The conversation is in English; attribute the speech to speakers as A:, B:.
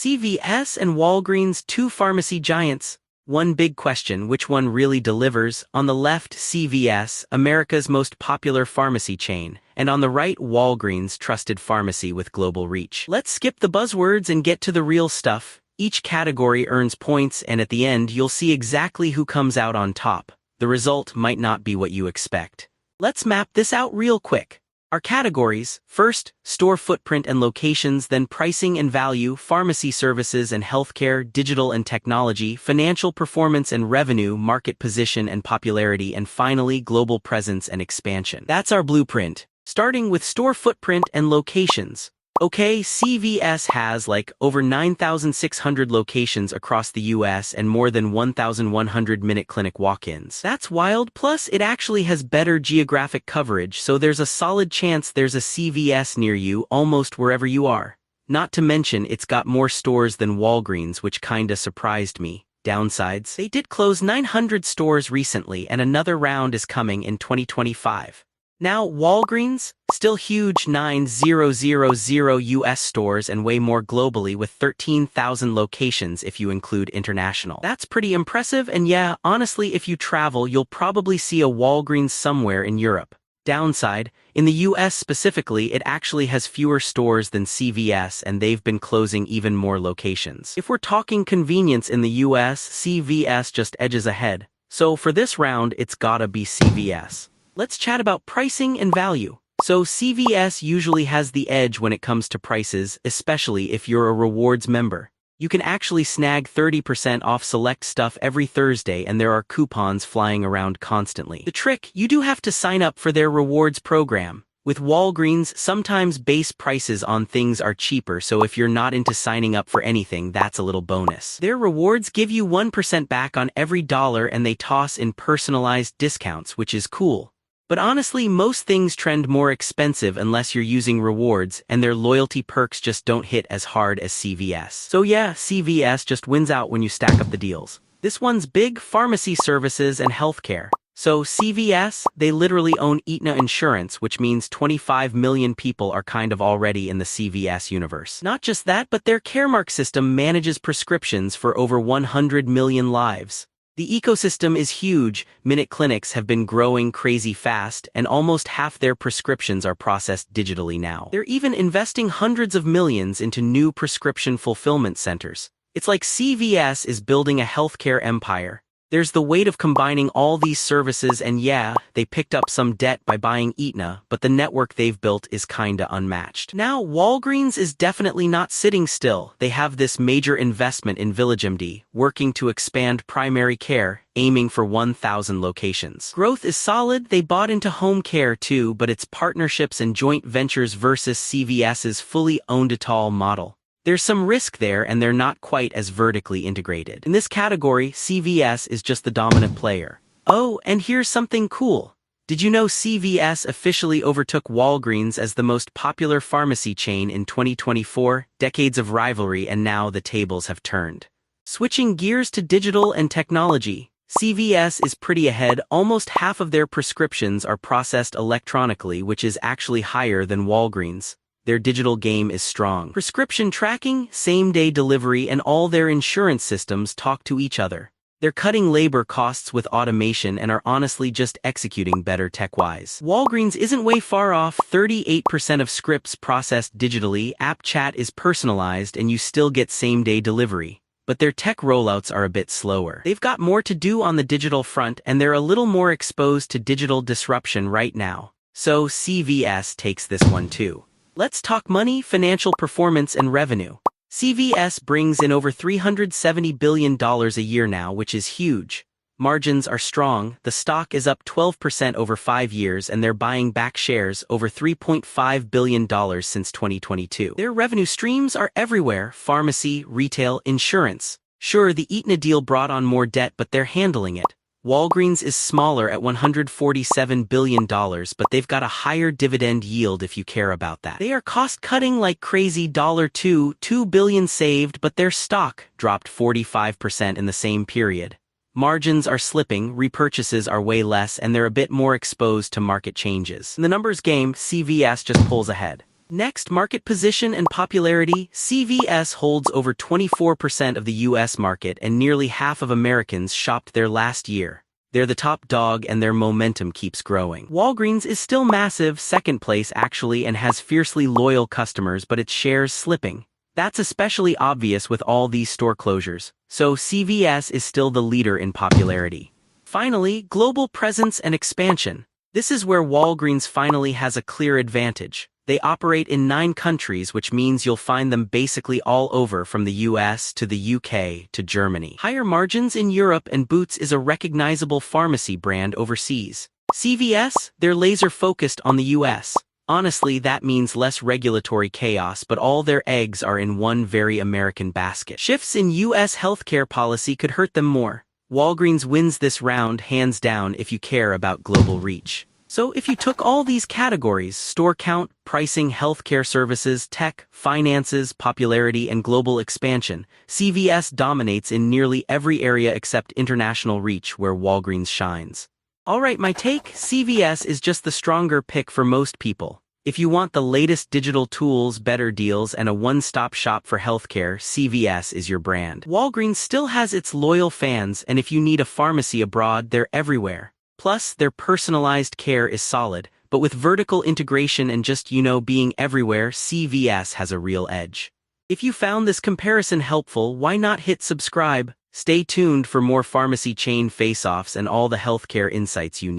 A: CVS and Walgreens, two pharmacy giants. One big question, which one really delivers? On the left, CVS, America's most popular pharmacy chain, and on the right, Walgreens, trusted pharmacy with global reach. Let's skip the buzzwords and get to the real stuff. Each category earns points, and at the end, you'll see exactly who comes out on top. The result might not be what you expect. Let's map this out real quick. Our categories: first, store footprint and locations, then pricing and value, pharmacy services and healthcare, digital and technology, financial performance and revenue, market position and popularity, and finally, global presence and expansion. That's our blueprint. Starting with store footprint and locations. Okay, CVS has over 9,600 locations across the US and more than 1,100 Minute Clinic walk-ins. That's wild, plus it actually has better geographic coverage, so there's a solid chance there's a CVS near you almost wherever you are. Not to mention it's got more stores than Walgreens, which kinda surprised me. Downsides: they did close 900 stores recently and another round is coming in 2025. Now, Walgreens, still huge, 9,000 US stores and way more globally with 13,000 locations if you include international. That's pretty impressive, and yeah, honestly, if you travel, you'll probably see a Walgreens somewhere in Europe. Downside: in the US specifically, it actually has fewer stores than CVS and they've been closing even more locations. If we're talking convenience in the US, CVS just edges ahead. So for this round, it's gotta be CVS. Let's chat about pricing and value. So CVS usually has the edge when it comes to prices, especially if you're a rewards member. You can actually snag 30% off select stuff every Thursday, and there are coupons flying around constantly. The trick: you do have to sign up for their rewards program. With Walgreens, sometimes base prices on things are cheaper, so if you're not into signing up for anything, that's a little bonus. Their rewards give you 1% back on every dollar, and they toss in personalized discounts, which is cool. But honestly, most things trend more expensive unless you're using rewards, and their loyalty perks just don't hit as hard as CVS. So yeah, CVS just wins out when you stack up the deals. This one's big: pharmacy services and healthcare. So CVS, they literally own Aetna Insurance, which means 25 million people are kind of already in the CVS universe. Not just that, but their Caremark system manages prescriptions for over 100 million lives. The ecosystem is huge. Minute Clinics have been growing crazy fast, and almost half their prescriptions are processed digitally now. They're even investing hundreds of millions into new prescription fulfillment centers. It's like CVS is building a healthcare empire. There's the weight of combining all these services, and yeah, they picked up some debt by buying Aetna, but the network they've built is kinda unmatched. Now, Walgreens is definitely not sitting still. They have this major investment in VillageMD, working to expand primary care, aiming for 1,000 locations. Growth is solid. They bought into home care too, but it's partnerships and joint ventures versus CVS's fully owned-it-all model. There's some risk there, and they're not quite as vertically integrated. In this category, CVS is just the dominant player. Oh, and here's something cool. Did you know CVS officially overtook Walgreens as the most popular pharmacy chain in 2024? Decades of rivalry, and now the tables have turned. Switching gears to digital and technology, CVS is pretty ahead. Almost half of their prescriptions are processed electronically, which is actually higher than Walgreens. Their digital game is strong. Prescription tracking, same-day delivery, and all their insurance systems talk to each other. They're cutting labor costs with automation and are honestly just executing better tech-wise. Walgreens isn't way far off. 38% of scripts processed digitally, app chat is personalized, and you still get same-day delivery. But their tech rollouts are a bit slower. They've got more to do on the digital front, and they're a little more exposed to digital disruption right now. So CVS takes this one too. Let's talk money, financial performance, and revenue. CVS brings in over $370 billion a year now, which is huge. Margins are strong. The stock is up 12% over 5 years, and they're buying back shares over $3.5 billion since 2022. Their revenue streams are everywhere: pharmacy, retail, insurance. Sure, the Aetna deal brought on more debt, but they're handling it. Walgreens is smaller at $147 billion, but they've got a higher dividend yield if you care about that. They are cost-cutting like crazy. $2 billion saved, but their stock dropped 45% in the same period. Margins are slipping, repurchases are way less, and they're a bit more exposed to market changes. In the numbers game, CVS just pulls ahead. Next, market position and popularity. CVS holds over 24% of the US market and nearly half of Americans shopped there last year. They're the top dog and their momentum keeps growing. Walgreens is still massive, second place actually, and has fiercely loyal customers, but its shares slipping. That's especially obvious with all these store closures, so CVS is still the leader in popularity. Finally, global presence and expansion. This is where Walgreens finally has a clear advantage. They operate in 9 countries, which means you'll find them basically all over, from the US to the UK to Germany. Higher margins in Europe, and Boots is a recognizable pharmacy brand overseas. CVS, they're laser-focused on the US. Honestly, that means less regulatory chaos, but all their eggs are in one very American basket. Shifts in US healthcare policy could hurt them more. Walgreens wins this round hands down if you care about global reach. So if you took all these categories, store count, pricing, healthcare services, tech, finances, popularity, and global expansion, CVS dominates in nearly every area except international reach, where Walgreens shines. Alright, my take: CVS is just the stronger pick for most people. If you want the latest digital tools, better deals, and a one-stop shop for healthcare, CVS is your brand. Walgreens still has its loyal fans, and if you need a pharmacy abroad, they're everywhere. Plus, their personalized care is solid, but with vertical integration and just, being everywhere, CVS has a real edge. If you found this comparison helpful, why not hit subscribe? Stay tuned for more pharmacy chain face-offs and all the healthcare insights you need.